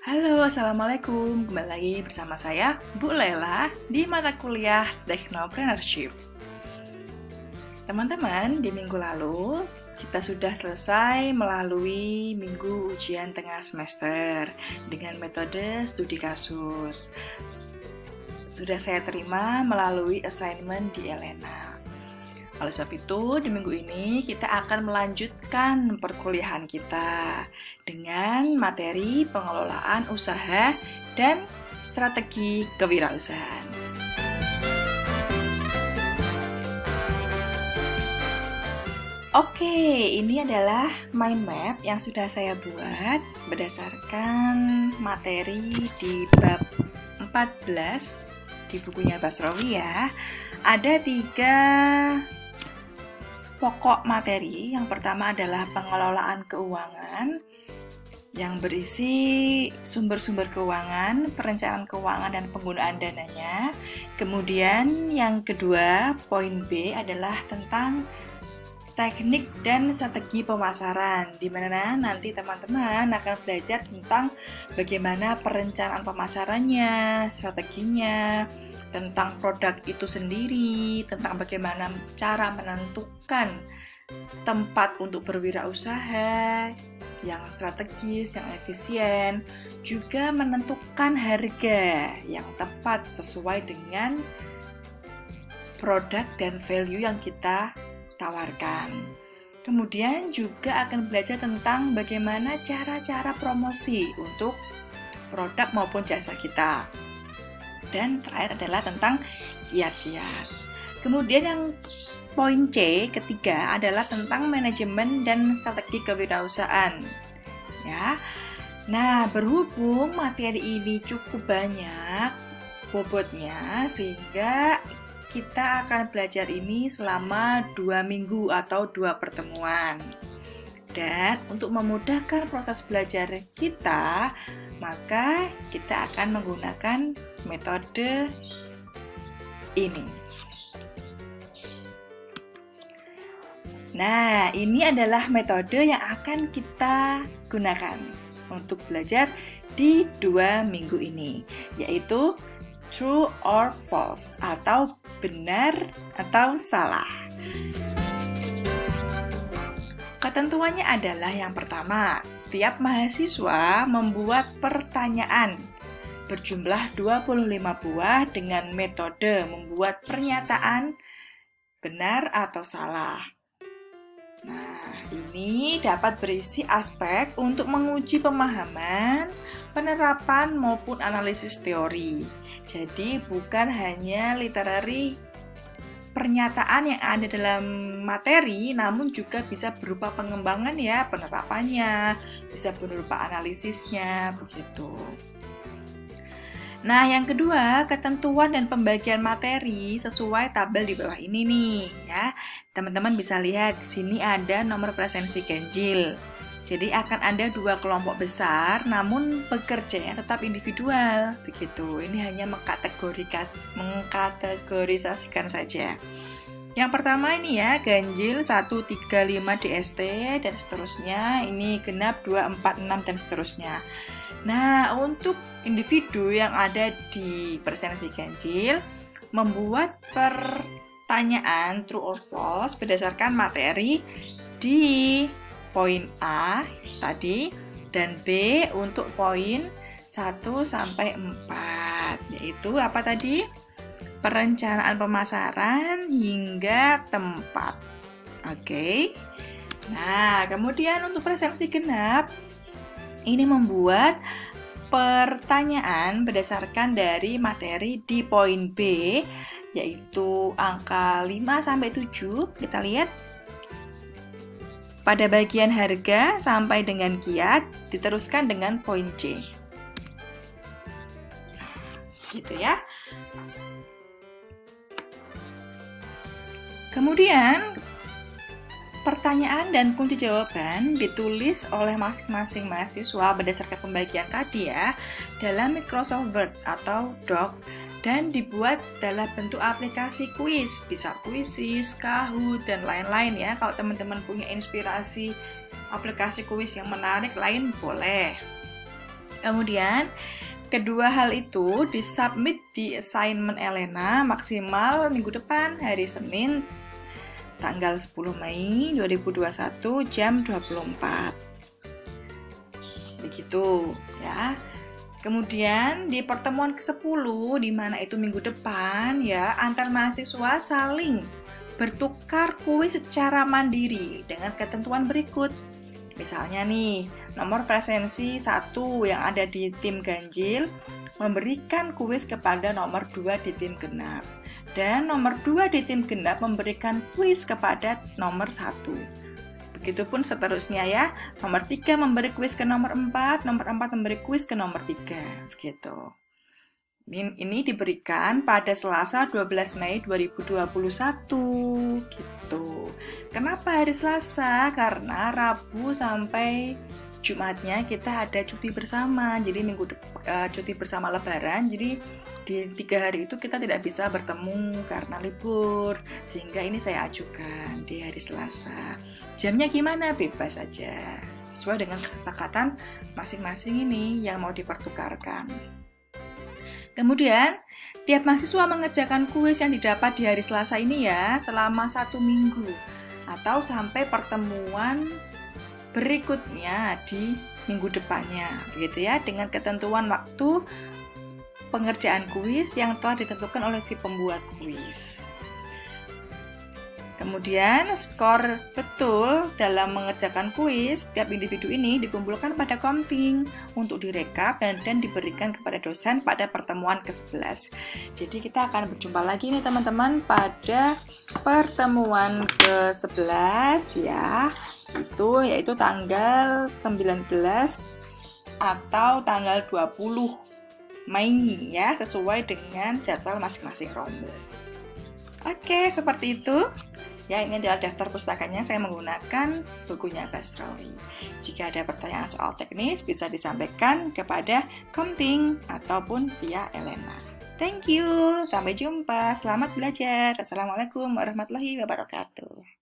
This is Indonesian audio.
Halo, Assalamualaikum. Kembali lagi bersama saya, Bu Lela, di mata kuliah Technopreneurship. Teman-teman, di minggu lalu, kita sudah selesai melalui minggu ujian tengah semester dengan metode studi kasus. Sudah saya terima melalui assignment di Elena. Oleh sebab itu, di minggu ini kita akan melanjutkan perkuliahan kita dengan materi pengelolaan usaha dan strategi kewirausahaan. Oke, ini adalah mind map yang sudah saya buat berdasarkan materi di bab 14 di bukunya Basrowi ya. Ada 3 pokok materi. Yang pertama adalah pengelolaan keuangan yang berisi sumber-sumber keuangan, perencanaan keuangan dan penggunaan dananya. Kemudian yang kedua, poin B adalah tentang teknik dan strategi pemasaran, di mana nanti teman-teman akan belajar tentang bagaimana perencanaan pemasarannya, strateginya, tentang produk itu sendiri, tentang bagaimana cara menentukan tempat untuk berwirausaha yang strategis, yang efisien, juga menentukan harga yang tepat sesuai dengan produk dan value yang kita tawarkan. Kemudian juga akan belajar tentang bagaimana cara-cara promosi untuk produk maupun jasa kita. Dan terakhir adalah tentang kiat-kiat. Kemudian yang poin C ketiga adalah tentang manajemen dan strategi kewirausahaan. Ya. Nah, berhubung materi ini cukup banyak bobotnya sehingga kita akan belajar ini selama 2 minggu atau 2 pertemuan. Dan untuk memudahkan proses belajar kita, maka kita akan menggunakan metode ini. Nah, ini adalah metode yang akan kita gunakan untuk belajar di 2 minggu ini, yaitu true or false, atau benar atau salah. Ketentuannya adalah yang pertama, tiap mahasiswa membuat pertanyaan berjumlah 25 buah dengan metode membuat pernyataan benar atau salah. Nah, ini dapat berisi aspek untuk menguji pemahaman, penerapan maupun analisis teori. Jadi bukan hanya literary pernyataan yang ada dalam materi, namun juga bisa berupa pengembangan ya, penerapannya, bisa berupa analisisnya, begitu. Nah, yang kedua, ketentuan dan pembagian materi sesuai tabel di bawah ini nih, ya. Teman-teman bisa lihat di sini ada nomor presensi ganjil. Jadi akan ada 2 kelompok besar, namun bekerjanya tetap individual, begitu. Ini hanya mengkategorisasikan saja. Yang pertama ini ya, ganjil 135 DST dan seterusnya. Ini genap 246 dan seterusnya. Nah, untuk individu yang ada di presensi ganjil, membuat pertanyaan true or false berdasarkan materi di poin A tadi dan B untuk poin 1 sampai 4, yaitu apa tadi? Perencanaan pemasaran hingga tempat. Oke. Nah, kemudian untuk presensi genap ini membuat pertanyaan berdasarkan dari materi di poin B, yaitu angka 5 sampai 7. Kita lihat pada bagian harga sampai dengan kiat, diteruskan dengan poin C. Gitu ya. Kemudian, pertanyaan dan kunci jawaban ditulis oleh masing-masing mahasiswa berdasarkan pembagian tadi ya, dalam Microsoft Word atau Doc, dan dibuat dalam bentuk aplikasi kuis, bisa Quizizz, Kahoot, dan lain-lain ya. Kalau teman-teman punya inspirasi aplikasi kuis yang menarik lain boleh. Kemudian, kedua hal itu disubmit di assignment Elena maksimal minggu depan, hari Senin, tanggal 10 Mei 2021 jam 24. Begitu ya. Kemudian di pertemuan ke-10, di mana itu minggu depan ya, antar mahasiswa saling bertukar kuis secara mandiri dengan ketentuan berikut. Misalnya nih, nomor presensi 1 yang ada di tim ganjil memberikan kuis kepada nomor 2 di tim genap. Dan nomor 2 di tim genap memberikan kuis kepada nomor 1. Begitupun seterusnya ya, nomor 3 memberi kuis ke nomor 4 memberi kuis ke nomor 3, begitu. Ini diberikan pada Selasa 12 Mei 2021, gitu. Kenapa hari Selasa? Karena Rabu sampai Jumatnya kita ada cuti bersama, jadi cuti bersama Lebaran, jadi di 3 hari itu kita tidak bisa bertemu karena libur, sehingga ini saya ajukan di hari Selasa. Jamnya gimana? Bebas saja, sesuai dengan kesepakatan masing-masing ini yang mau dipertukarkan. Kemudian, tiap mahasiswa mengerjakan kuis yang didapat di hari Selasa ini ya, selama 1 minggu, atau sampai pertemuan berikutnya di minggu depannya, begitu ya, dengan ketentuan waktu pengerjaan kuis yang telah ditentukan oleh si pembuat kuis. Kemudian skor betul dalam mengerjakan kuis setiap individu ini dikumpulkan pada komting untuk direkap dan diberikan kepada dosen pada pertemuan ke-11. Jadi kita akan berjumpa lagi nih teman-teman pada pertemuan ke-11 ya. Yaitu tanggal 19 atau tanggal 20 Mei ya, sesuai dengan jadwal masing-masing rombel. Oke, seperti itu. Ya, ini adalah daftar pustakanya. Saya menggunakan bukunya Basrawi. Jika ada pertanyaan soal teknis, bisa disampaikan kepada Komting ataupun via Elena. Thank you. Sampai jumpa. Selamat belajar. Assalamualaikum warahmatullahi wabarakatuh.